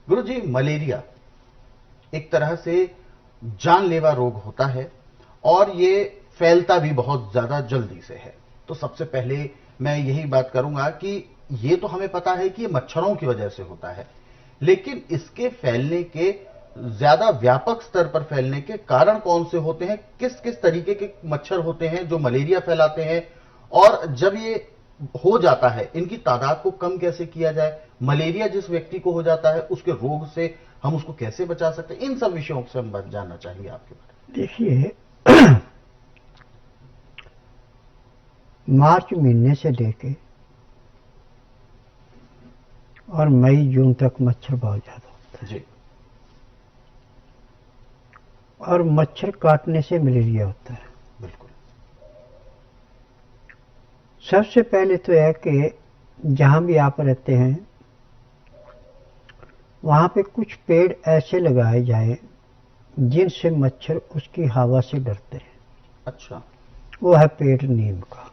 गुरुजी, malaria एक तरह से जानलेवा रोग होता है और ये फैलता भी बहुत ज्यादा जल्दी से है। तो सबसे पहले मैं यही बात करूंगा कि ये तो हमें पता है कि ये मच्छरों की वजह से होता है, लेकिन इसके फैलने के ज्यादा व्यापक स्तर पर फैलने के कारण कौन से होते हैं? किस किस तरीके के मच्छर होते हैं जो मलेरिया फैलाते हैं? और जब ये हो जाता है, इनकी तादाद को कम कैसे किया जाए? मलेरिया जिस व्यक्ति को हो जाता है उसके रोग से हम उसको कैसे बचा सकते हैं? इन सब विषयों से हम जानना चाहेंगे आपके बारे में। देखिए, मार्च महीने से लेके और मई जून तक मच्छर बहुत ज्यादा होता है जी। और मच्छर काटने से मलेरिया होता है। बिल्कुल। सबसे पहले तो है कि जहां भी आप रहते हैं वहां पे कुछ पेड़ ऐसे लगाए जाएं जिनसे मच्छर उसकी हवा से डरते हैं। अच्छा। वो है पेड़ नीम का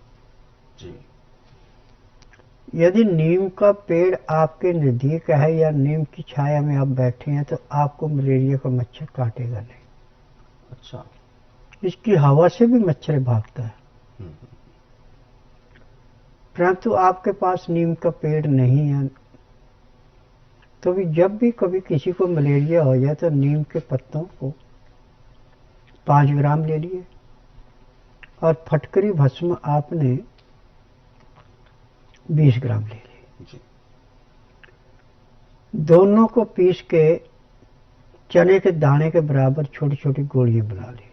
जी। यदि नीम का पेड़ आपके नजदीक है या नीम की छाया में आप बैठे हैं तो आपको मलेरिया का मच्छर काटेगा नहीं। अच्छा। इसकी हवा से भी मच्छर भागता है। परंतु आपके पास नीम का पेड़ नहीं है तो भी जब भी कभी किसी को मलेरिया हो जाए तो नीम के पत्तों को 5 ग्राम ले लिए और फटकरी भस्म आपने 20 ग्राम ले लिए। दोनों को पीस के चने के दाने के बराबर छोटी छोटी गोलियां बना ली।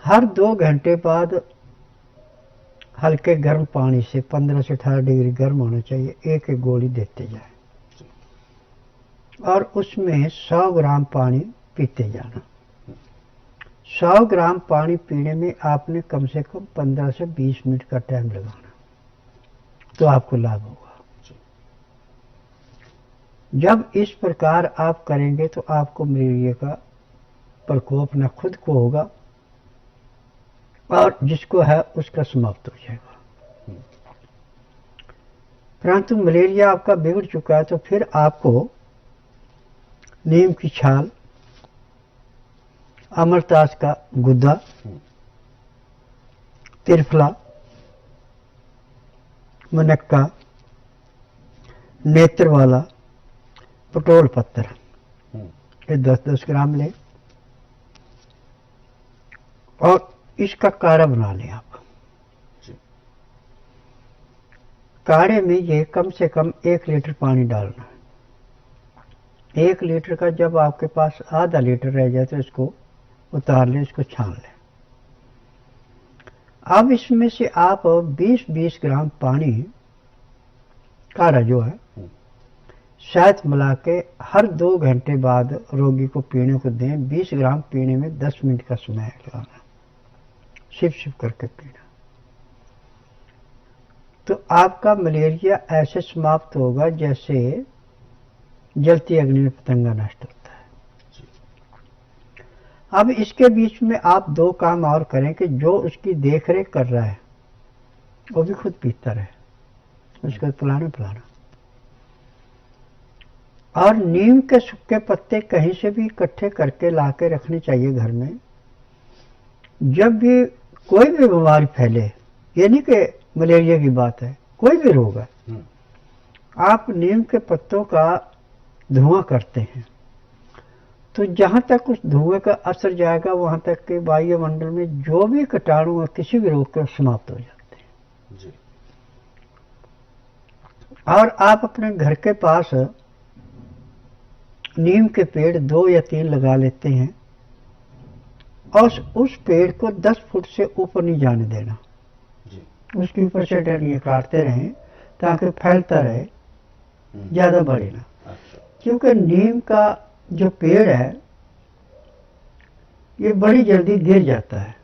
हर 2 घंटे बाद हल्के गर्म पानी से 15 से 18 डिग्री गर्म होना चाहिए, एक एक गोली देते जाए और उसमें 100 ग्राम पानी पीते जाना। 100 ग्राम पानी पीने में आपने कम से कम 15 से 20 मिनट का टाइम लगाना, तो आपको लाभ होगा। जब इस प्रकार आप करेंगे तो आपको मलेरिया का प्रकोप न खुद को होगा और जिसको है उसका समाप्त हो जाएगा। परंतु मलेरिया आपका बिगड़ चुका है तो फिर आपको नीम की छाल, अमरतास का गुद्दा, त्रिफला, मुनक्का, नेत्र वाला, पटोल पत्थर, ये 10-10 ग्राम ले और इसका काढ़ा बना लें आप। काढ़े में ये कम से कम 1 लीटर पानी डालना है। 1 लीटर का जब आपके पास आधा लीटर रह जाए तो इसको उतार लें, इसको छान लें। अब इसमें से आप 20-20 ग्राम पानी काढ़ा जो है शहद मिला के हर 2 घंटे बाद रोगी को पीने को दें। 20 ग्राम पीने में 10 मिनट का समय लगाना, सिप सिप करके पीना, तो आपका मलेरिया ऐसे समाप्त होगा जैसे जलती अग्नि में पतंगा नष्ट होता है। अब इसके बीच में आप 2 काम और करें कि जो उसकी देख रेख कर रहा है वो भी खुद पीता रहे, उसको पिलाना। और नीम के सूखे पत्ते कहीं से भी इकट्ठे करके ला के रखने चाहिए घर में। जब भी कोई भी बीमारी फैले, ये नहीं कि मलेरिया की बात है, कोई भी रोग है, आप नीम के पत्तों का धुआं करते हैं तो जहां तक उस धुएं का असर जाएगा वहां तक के वायुमंडल में जो भी कीटाणु है किसी भी रोग के समाप्त हो जाते हैं जी। और आप अपने घर के पास नीम के पेड़ 2 या 3 लगा लेते हैं और उस पेड़ को 10 फुट से ऊपर नहीं जाने देना जी। उसके ऊपर से डंडियां काटते रहें ताकि फैलता रहे, ज्यादा बढ़े ना। क्योंकि नीम का जो पेड़ है ये बड़ी जल्दी गिर जाता है,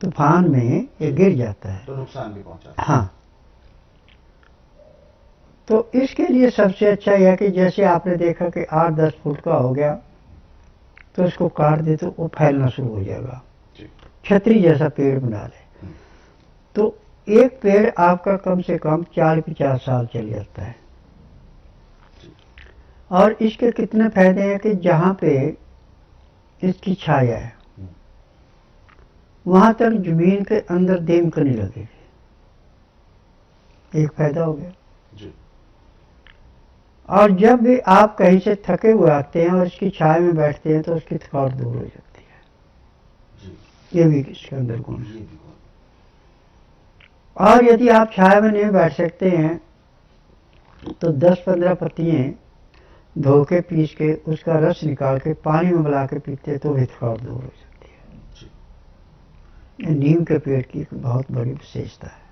तूफान में ये गिर जाता है तो नुकसान भी पहुंचाता है। हाँ, तो इसके लिए सबसे अच्छा यह है कि जैसे आपने देखा कि 8-10 फुट का हो गया तो इसको काट दे तो वो फैलना शुरू हो जाएगा, छतरी जैसा पेड़ बना ले तो एक पेड़ आपका कम से कम 40-50 साल चल जाता है। और इसके कितने फायदे हैं कि जहाँ पे इसकी छाया है वहां तक जमीन के अंदर दीमक नहीं लगेगी। एक फायदा हो गया। जी। और जब भी आप कहीं से थके हुए आते हैं और इसकी छाया में बैठते हैं तो उसकी थकावट दूर हो जाती है। जी। ये भी इसके अंदर गुण है। ये भी गुण। और यदि आप छाया में नहीं बैठ सकते हैं तो 10-15 पत्तियां धो के पीस के उसका रस निकाल के पानी में मिला के पीते तो भी थकावट दूर हो जाती है। ये नीम के पेड़ की एक बहुत बड़ी विशेषता है।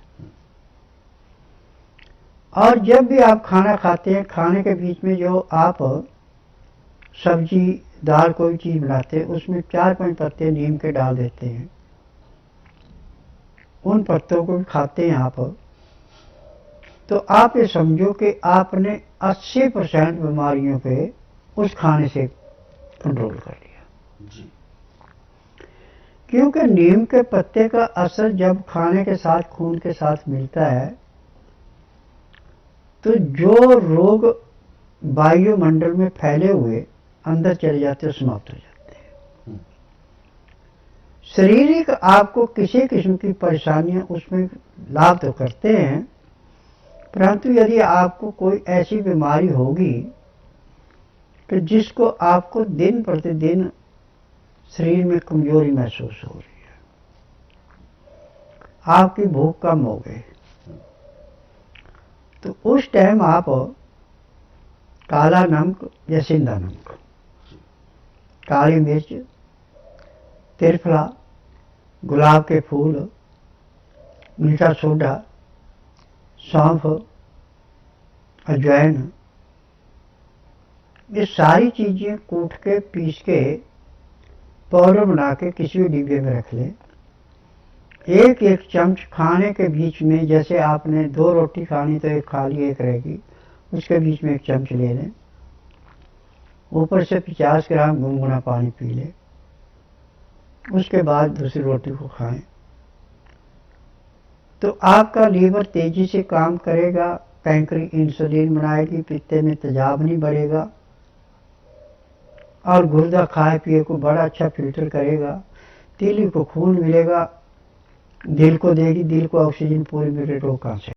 और जब भी आप खाना खाते हैं, खाने के बीच में जो आप सब्जी दाल कोई चीज बनाते हैं उसमें 4-5 पत्ते नीम के डाल देते हैं, उन पत्तों को भी खाते हैं आप, तो आप ये समझो कि आपने 80% बीमारियों पे उस खाने से कंट्रोल कर लिया। जी। क्योंकि नीम के पत्ते का असर जब खाने के साथ खून के साथ मिलता है तो जो रोग वायुमंडल में फैले हुए अंदर चले जाते हैं, समाप्त हो जाते हैं। शारीरिक आपको किसी किस्म की परेशानियां उसमें लाभ तो करते हैं, परंतु यदि आपको कोई ऐसी बीमारी होगी कि जिसको आपको दिन प्रतिदिन शरीर में कमजोरी महसूस हो रही है, आपकी भूख कम हो गई, तो उस टाइम आप काला नमक या सिंधा नमक, काली मिर्च, त्रिफला, गुलाब के फूल, मीठा सोडा, सौंफ, अजवाइन, ये सारी चीजें कूट के पीस के पाउडर बना के किसी भी डिब्बे में रख लें। एक एक चम्मच खाने के बीच में, जैसे आपने 2 रोटी खानी तो एक खा ली, एक रहेगी, उसके बीच में 1 चम्मच ले लें। ऊपर से 50 ग्राम गुनगुना पानी पी लें, उसके बाद दूसरी रोटी को खाएं तो आपका लीवर तेजी से काम करेगा, पैंक्री इंसुलिन बनाएगी, पित्ते में तेजाब नहीं बढ़ेगा और गुर्दा खाए पिए को बड़ा अच्छा फिल्टर करेगा, तीली को खून मिलेगा, दिल को देगी, दिल को ऑक्सीजन पूरी मिले, रोग कहाँ से